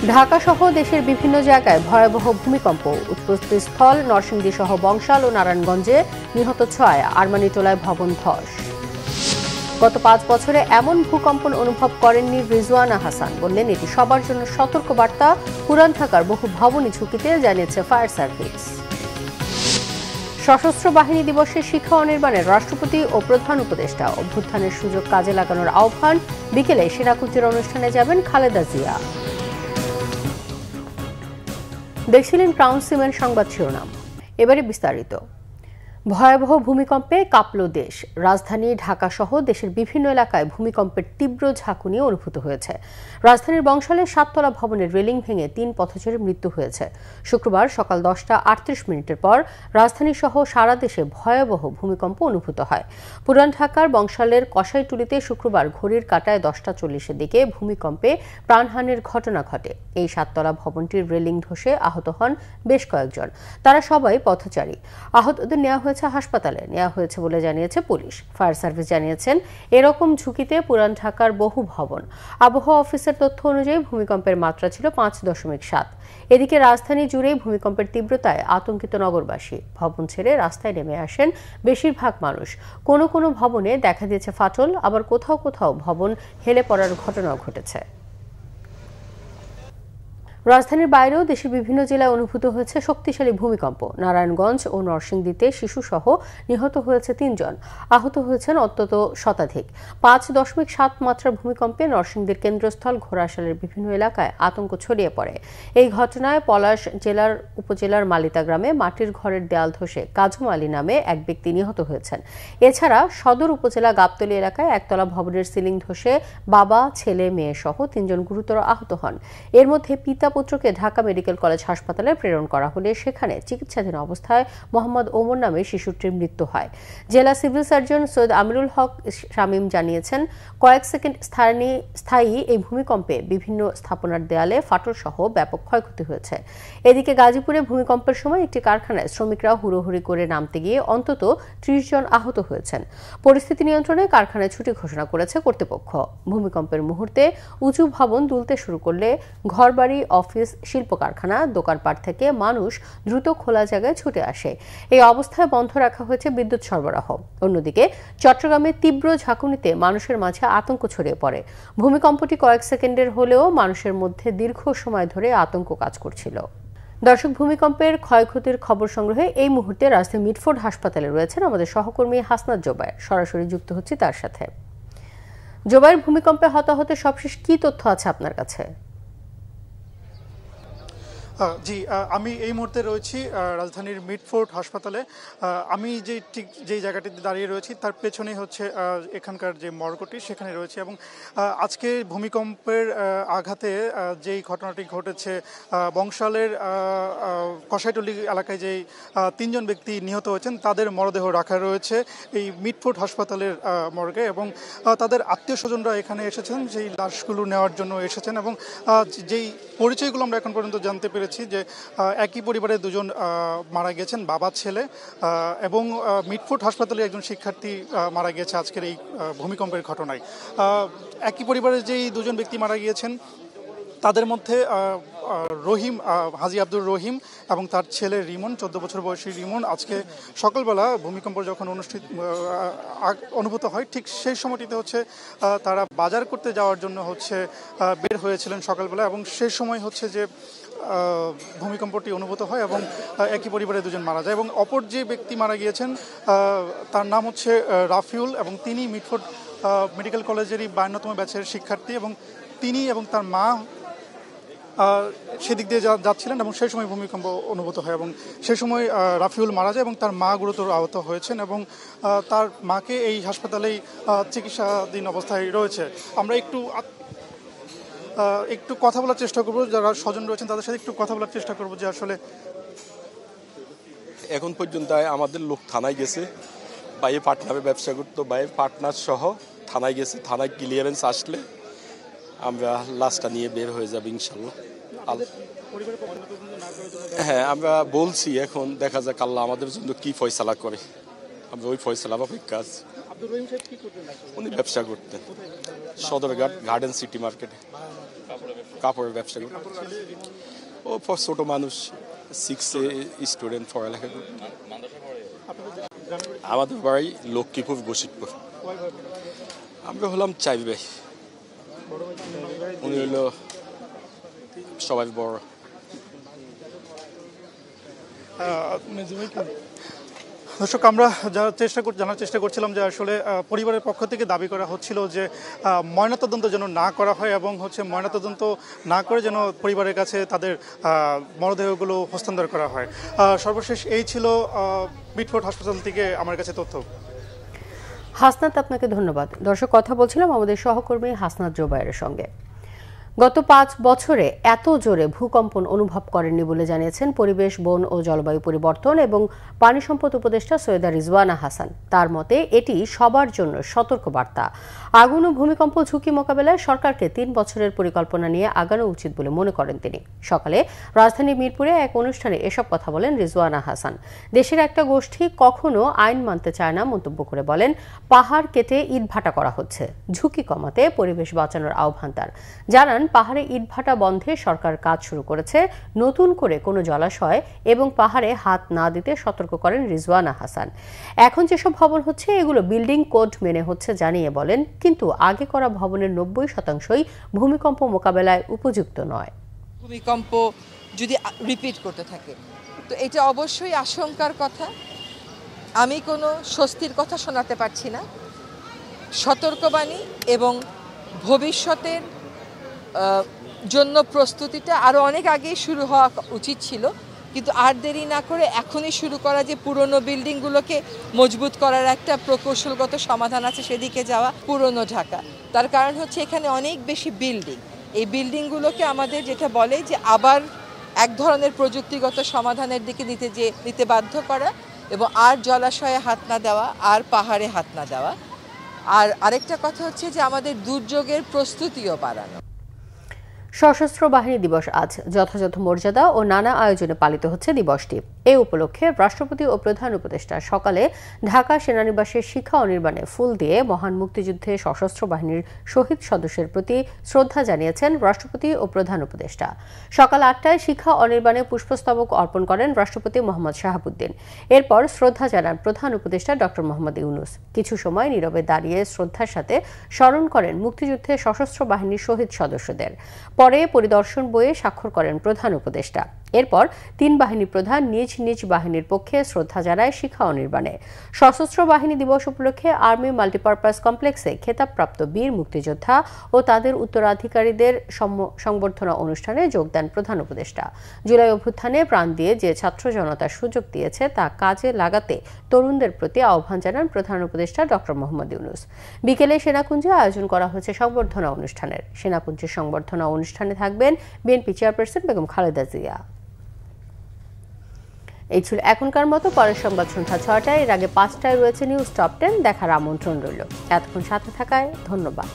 ঢাকা সহ দেশের বিভিন্ন জায়গায় ভয়াবহ ভূমিকম্প। উৎপত্তি স্থল নরসিংদী সহ বংশাল ও নারায়ণগঞ্জে নিহত 6, আরমানিটোলায় ভবন ধস। গত 5 বছরে এমন ভূকম্পন অনুভব করেননি রিজওয়ানা হাসান, বললেন এটি সবার জন্য সতর্কবার্তা। পুরান ঢাকার বহু ভবনই ঝুঁকিতে, জানিয়েছে ফায়ার সার্ভিস। সশস্ত্র বাহিনী দিবসে শিক্ষা অনির্বাণের রাষ্ট্রপতি ও প্রধান উপদেষ্টা। অভ্যুত্থানের সুযোগ কাজে লাগানোর আহ্বান। বিকেলে সেনাকুঞ্জের অনুষ্ঠানে যাবেন খালেদা জিয়া। দেখছিলেন ক্রাউন সিমেন্ট সংবাদ শিরোনাম, এবারে বিস্তারিত। ভয়াবহ ভূমিকম্পে কাঁপল দেশ। রাজধানী ঢাকা সহ দেশের বিভিন্ন এলাকায় ভূমিকম্পের তীব্র ঝাঁকুনি অনুভূত হয়েছে। রাজধানীর বংশালে 7 তলা ভবনের রেলিং ভেঙে 3 পথচারীর মৃত্যু হয়েছে। শুক্রবার সকাল 10:38 পর রাজধানী সহ সারা দেশে ভয়াবহ ভূমিকম্প অনুভূত হয়। পুরান ঢাকার বংশালের কসাইটুলিতে শুক্রবার ঘড়ির কাঁটায় 10:40-এর দিকে ভূমিকম্পে প্রাণহানির ঘটনা ঘটে। এই 7 তলা ভবনটির রেলিং ধসে আহত হন বেশ কয়েকজন। তারা সবাই পথচারী। আহতদের নেওয়া হাসপাতালে নেওয়া হয়েছে বলে জানিয়েছে পুলিশ। ফায়ার সার্ভিস জানিয়েছেন এরকম ঝুঁকিতে পুরান ঢাকার বহু ভবন। আবহাওয়া অফিসের তথ্য অনুযায়ী ভূমিকম্পের মাত্রা ছিল 5.7। এদিকে রাজধানী জুড়েই ভূমিকম্পের তীব্রতায় আতঙ্কিত নগরবাসী। ভবন ছেড়ে রাস্তায় নেমে আসেন বেশিরভাগ মানুষ। কোনো কোনো ভবনে দেখা দিয়েছে ফাটল, আবার কোথাও কোথাও ভবন হেলে পড়ার ঘটনাও ঘটেছে। রাজধানীর বাইরেও দেশের বিভিন্ন জেলায় অনুভূত হয়েছে শক্তিশালী ভূমিকম্প। নারায়ণগঞ্জ ও নরসিংদীতে শিশুসহ নিহত হয়েছে 3 জন, আহত হয়েছেন অন্তত শতাধিক। 5.7 মাত্রার ভূমিকম্পে নরসিংদীর কেন্দ্রস্থল ঘোড়াশালের বিভিন্ন এলাকায় আতঙ্ক ছড়িয়ে পড়ে। এই ঘটনায় পলাশ জেলার উপজেলার মালিতা গ্রামে মাটির ঘরের দেয়াল ধসে কাজম আলী নামে এক ব্যক্তি নিহত হয়েছেন। এছাড়া সদর উপজেলা গাবতলী এলাকায় একতলা ভবনের সিলিং ধসে বাবা, ছেলে, মেয়ে সহ 3 জন গুরুতর আহত হন। এর মধ্যে পিতা পুত্রকে ঢাকা মেডিকেল কলেজ হাসপাতালে প্রেরণ করা হলে সেখানে চিকিৎসাধীন অবস্থায় মোহাম্মদ ওমর নামে শিশুটির মৃত্যু হয়। জেলা সিভিল সার্জন সৈয়দ আমিরুল হক শামীম জানিয়েছেন, কয়েক সেকেন্ড স্থায়ী এই ভূমিকম্পে বিভিন্ন স্থাপনার দেয়ালে ফাটল সহ ব্যাপক ক্ষয়ক্ষতি হয়েছে। এদিকে গাজীপুরে ভূমিকম্পের সময় একটি কারখানায় শ্রমিকরা হুড়োহুড়ি করে নামতে গিয়ে অন্তত 30 জন আহত হয়েছেন। পরিস্থিতি নিয়ন্ত্রণে কারখানায় ছুটি ঘোষণা করেছে কর্তৃপক্ষ। ভূমিকম্পের মুহূর্তে উঁচু ভবন দুলতে শুরু করলে ঘরবাড়ি, অফিস, শিল্প কারখানা, দোকানপাট থেকে মানুষ দ্রুত খোলা জায়গায় ছুটে আসে। এই অবস্থায় বন্ধ রাখা হয়েছে বিদ্যুৎ সরবরাহ। অন্যদিকে চট্টগ্রামে তীব্র ঝাঁকুনিতে মানুষের মাঝে আতঙ্ক ছড়িয়ে পড়ে। ভূমিকম্পটি কয়েক সেকেন্ডের হলেও মানুষের মধ্যে দীর্ঘ সময় ধরে আতঙ্ক কাজ করছিল। দর্শক, ভূমিকম্পের ক্ষয়ক্ষতির খবর সংগ্রহে এই মুহূর্তে রাজধানী মিটফোর্ড হাসপাতালে রয়েছেন আমাদের সহকর্মী হাসনাত জোবায়ের। সরাসরি যুক্ত হচ্ছে তার সাথে। জোবায়ের, ভূমিকম্পে হতাহতের সবশেষ কি তথ্য আছে আপনার কাছে? জি, আমি এই মুহূর্তে রয়েছি রাজধানীর মিটফোর্ড হাসপাতালে। আমি যেই জায়গাটিতে দাঁড়িয়ে রয়েছি তার পেছনেই হচ্ছে এখানকার যে মর্গটি, সেখানে রয়েছে। এবং আজকে ভূমিকম্পের আঘাতে যেই ঘটনাটি ঘটেছে, বংশালের কসাইটুলি এলাকায় যেই 3 জন ব্যক্তি নিহত হয়েছেন তাদের মরদেহ রাখা রয়েছে এই মিটফোর্ড হাসপাতালের মর্গে। এবং তাদের আত্মীয় স্বজনরা এখানে এসেছেন, সেই লাশগুলো নেওয়ার জন্য এসেছেন। এবং যেই পরিচয়গুলো আমরা এখন পর্যন্ত জানতে পেরেছি যে একই পরিবারের 2 জন মারা গেছেন, বাবা, ছেলে। এবং মিটফোর্ড হাসপাতালে একজন শিক্ষার্থী মারা গিয়েছে আজকের এই ভূমিকম্পের ঘটনায়। একই পরিবারের যেই 2 জন ব্যক্তি মারা গিয়েছেন তাদের মধ্যে রহিম, হাজী আব্দুর রহিম এবং তার ছেলে রিমন, 14 বছর বয়সী রিমন, আজকে সকালবেলা ভূমিকম্প যখন অনুভূত হয় ঠিক সেই সময়টিতে হচ্ছে তারা বাজার করতে যাওয়ার জন্য হচ্ছে বের হয়েছিলেন সকালবেলা। এবং সেই সময় হচ্ছে যে ভূমিকম্পটি অনুভূত হয় এবং একই পরিবারে 2 জন মারা যায়। এবং অপর যে ব্যক্তি মারা গিয়েছেন তার নাম হচ্ছে রাফিউল, এবং তিনি মিটফোর্ড মেডিকেল কলেজেরই 52তম ব্যাচের শিক্ষার্থী। এবং তিনি এবং তার মা সেদিক দিয়ে যাচ্ছিলেন এবং সেই সময় ভূমিকম্প অনুভূত হয়। এবং সেই সময় রাফিউল মারা যায় এবং তার মা গুরুতর আহত হয়েছেন এবং তার মাকে এই হাসপাতালেই চিকিৎসাধীন অবস্থায় রয়েছে। আমরা একটু কথা বলার চেষ্টা করবো, যারা স্বজন রয়েছেন তাদের সাথে একটু কথা বলার চেষ্টা করবো যে আসলে এখন পর্যন্ত আমাদের লোক থানায় গেছে। বাইরে পার্টনারে ব্যবসা করতো, বাইরে পার্টনার সহ থানায় গেছে। থানায় ক্লিয়ারেন্স আসলে আমরা লাশটা নিয়ে বের হয়ে যাবো ইনশাল্লাহ। হ্যাঁ, আমরা বলছি, এখন দেখা যাক আল্লাহ আমাদের জন্য কি ফয়সালা করে। আমরা ওই ফয়সালার অপেক্ষা আছি। উনি ব্যবসা করতেন সদরঘাট গার্ডেন সিটি মার্কেটে। কাপড়ের ব্যবসা করি। ও ছোট মানুষ, 6 স্টুডেন্ট পড়ালেখা করি। আমাদের বাড়ি লক্ষ্মীপুর বসিতপুর। আমরা হলাম 4 ভাই, উনি হলো সবাই বড়। দর্শক, আমরা জানার চেষ্টা করছিলাম যে আসলে পরিবারের পক্ষ থেকে দাবি করা হচ্ছিল যে ময়নাতদন্ত যেন না করা হয় এবং ময়নাতদন্ত না করে যেন পরিবারের কাছে তাদের মরদেহগুলো হস্তান্তর করা হয়। সর্বশেষ এই ছিল মিটফোর্ড হাসপাতাল থেকে আমার কাছে তথ্য। হাসনাত, আপনাকে ধন্যবাদ। দর্শক, কথা বলছিলাম আমাদের সহকর্মী হাসনাত জোবায়ের সঙ্গে। গত 5 বছরে এত জোরে ভূকম্পন অনুভব করেননি বলে জানিয়েছেন পরিবেশ, বন ও জলবায়ু পরিবর্তন এবং পানি সম্পদ উপদেষ্টা সৈয়দা রিজওয়ানা হাসান। তার মতে এটি সবার জন্য সতর্কবার্তা। আগুন ও ভূমিকম্প ঝুঁকি মোকাবেলায় সরকারকে 3 বছরের পরিকল্পনা নিয়ে আগানো উচিত বলে মনে করেন তিনি। সকালে রাজধানীর মিরপুরে এক অনুষ্ঠানে এসব কথা বলেন রিজওয়ানা হাসান। দেশের একটা গোষ্ঠী কখনো আইন মানতে চায় না মন্তব্য করে বলেন, পাহাড় কেটে ইটভাটা করা হচ্ছে, ঝুঁকি কমাতে পরিবেশ বাঁচানোর আহ্বান তার। জানান, পাহাড়ে ইটভাটা বন্ধে সরকার কাজ শুরু করেছে, নতুন করে কোনো জলাশয় এবং পাহাড়ে হাত না দিতে সতর্ক করেন রিজওয়ানা হাসান। এখন যেসব ভবন হচ্ছে এগুলো বিল্ডিং কোড মেনে হচ্ছে জানিয়ে বলেন, কিন্তু আগে করা ভবনের 90% ভূমিকম্প মোকাবেলায় উপযুক্ত নয়। ভূমিকম্প যদি রিপিট করতে থাকে তো এটা অবশ্যই আশঙ্কার কথা। আমি কোনো স্বস্তির কথা শোনাতে পারছি না। সতর্কবাণী এবং ভবিষ্যতের জন্য প্রস্তুতিটা আরও অনেক আগেই শুরু হওয়া উচিত ছিল, কিন্তু আর দেরি না করে এখনই শুরু করা, যে পুরনো বিল্ডিংগুলোকে মজবুত করার একটা প্রকৌশলগত সমাধান আছে সেদিকে যাওয়া। পুরনো ঢাকা, তার কারণ হচ্ছে এখানে অনেক বেশি বিল্ডিং। এই বিল্ডিংগুলোকে আমাদের যেটা বলে যে আবার এক ধরনের প্রযুক্তিগত সমাধানের দিকে নিতে বাধ্য করা এবং আর জলাশয়ে হাত না দেওয়া, আর পাহাড়ে হাত না দেওয়া। আর আরেকটা কথা হচ্ছে যে আমাদের দুর্যোগের প্রস্তুতিও বাড়ানো। সশস্ত্র বাহিনী দিবস আজ যথাযথ মর্যাদা ও নানা আয়োজনে পালিত হচ্ছে দিবসটি। এ উপলক্ষে রাষ্ট্রপতি ও প্রধান উপদেষ্টা সকালে ঢাকা সেনানিবাসের শিখা অনির্বাণে ফুল দিয়ে মহান মুক্তিযুদ্ধে সশস্ত্র বাহিনীর শহীদ সদস্যের প্রতি শ্রদ্ধা জানিয়েছেন রাষ্ট্রপতি ও প্রধান উপদেষ্টা। সকাল 8টায় শিখা অনির্বাণে পুষ্পস্তবক অর্পণ করেন রাষ্ট্রপতি মোহাম্মদ শাহাবুদ্দিন। এরপর শ্রদ্ধা জানান প্রধান উপদেষ্টা ডক্টর মোহাম্মদ ইউনূস। কিছু সময় নীরবে দাঁড়িয়ে শ্রদ্ধার সাথে স্মরণ করেন মুক্তিযুদ্ধে সশস্ত্র বাহিনীর শহীদ সদস্যদের। পরে পরিদর্শন বইয়ে স্বাক্ষর করেন প্রধান উপদেষ্টা। এরপর 3 বাহিনী প্রধান নিজ নিজ বাহিনীর পক্ষে শ্রদ্ধা জানায় শিখা অনির্বাণে। সশস্ত্র বাহিনী দিবস উপলক্ষে আর্মি মাল্টিপারপাস কমপ্লেক্সে খেতাবপ্রাপ্ত বীর মুক্তিযোদ্ধা ও তাদের উত্তরাধিকারীদের সংবর্ধনা অনুষ্ঠানে যোগ দেন প্রধান উপদেষ্টা। জুলাই অভ্যুত্থানে প্রাণ দিয়ে যে ছাত্র জনতা সুযোগ দিয়েছে তা কাজে লাগাতে তরুণদের প্রতি আহ্বান জানান প্রধান উপদেষ্টা ডক্টর মোহাম্মদ ইউনূস। বিকেলে সেনাকুঞ্জে আয়োজন করা হয়েছে সংবর্ধনা অনুষ্ঠানের। সেনাকুঞ্জের সংবর্ধনা অনুষ্ঠানে থাকবেন বিএনপি চেয়ারপারসন বেগম খালেদা জিয়া। এই ছিল এখনকার মতো। পরের সংবাদ সন্ধ্যা 6টায়। এর আগে 5টায় রয়েছে নিউজ টপ 10 দেখার আমন্ত্রণ রইল। এতক্ষণ সাথে থাকায় ধন্যবাদ।